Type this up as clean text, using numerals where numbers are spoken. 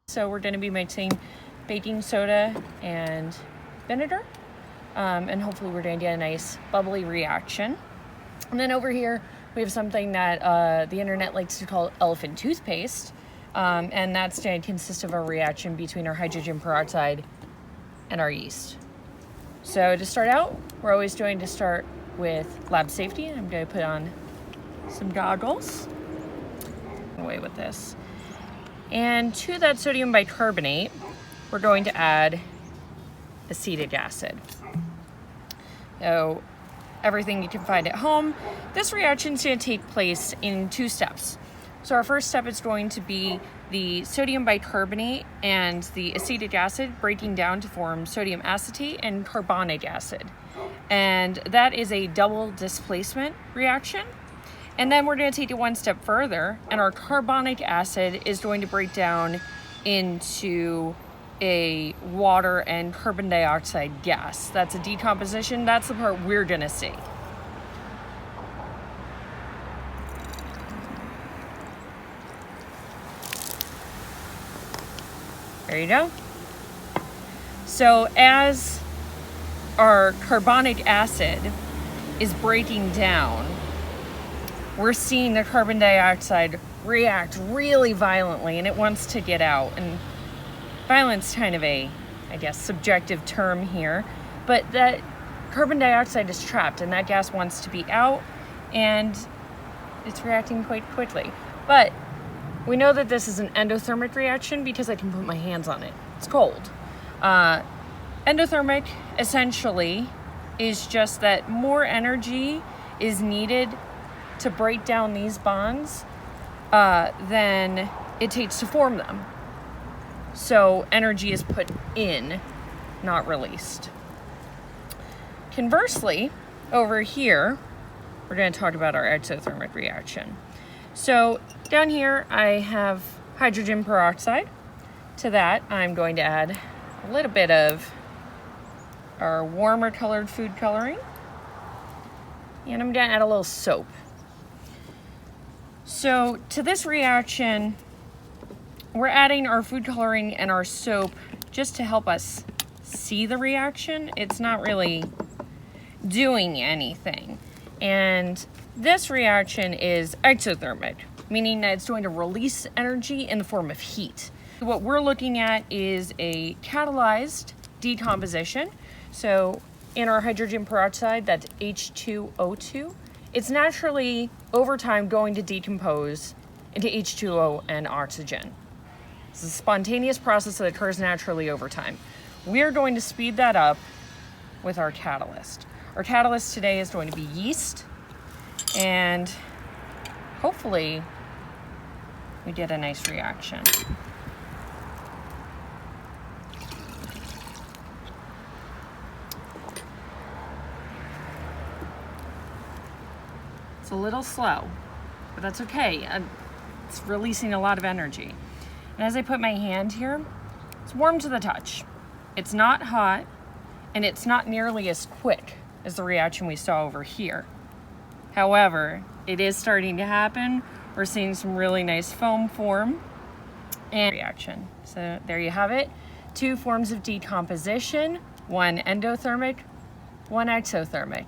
So we're going to be mixing baking soda and vinegar, and hopefully we're going to get a nice bubbly reaction. And then over here we have something that the internet likes to call elephant toothpaste, and that's going to consist of a reaction between our hydrogen peroxide and our yeast. So to start out, we're always going to start with lab safety. I'm going to put on some goggles. Away with this. And to that sodium bicarbonate, we're going to add acetic acid. So everything you can find at home. This reaction is going to take place in 2 steps. So our first step is going to be the sodium bicarbonate and the acetic acid breaking down to form sodium acetate and carbonic acid. And that is a double displacement reaction. And then we're going to take it one step further, and our carbonic acid is going to break down into a water and carbon dioxide gas. That's a decomposition. That's the part we're going to see. There you go. So as our carbonic acid is breaking down, we're seeing the carbon dioxide react really violently, and it wants to get out. And violence kind of a, I guess, subjective term here, but that carbon dioxide is trapped and that gas wants to be out, and it's reacting quite quickly. But we know that this is an endothermic reaction because I can put my hands on it. It's cold. Endothermic essentially is just that more energy is needed to break down these bonds than it takes to form them. So energy is put in, not released. Conversely, over here, we're going to talk about our exothermic reaction. So down here, I have hydrogen peroxide. To that, I'm going to add a little bit of our warmer colored food coloring. And I'm going to add a little soap. So to this reaction, we're adding our food coloring and our soap just to help us see the reaction. It's not really doing anything. And this reaction is exothermic, meaning that it's going to release energy in the form of heat. What we're looking at is a catalyzed decomposition. So in our hydrogen peroxide, that's H2O2. It's naturally, over time, going to decompose into H2O and oxygen. It's a spontaneous process that occurs naturally over time. We're going to speed that up with our catalyst. Our catalyst today is going to be yeast, and hopefully we get a nice reaction. It's a little slow, but that's okay. It's releasing a lot of energy. And as I put my hand here, it's warm to the touch. It's not hot, and it's not nearly as quick as the reaction we saw over here. However, it is starting to happen. We're seeing some really nice foam form and reaction. So there you have it. 2 forms of decomposition, one endothermic, one exothermic.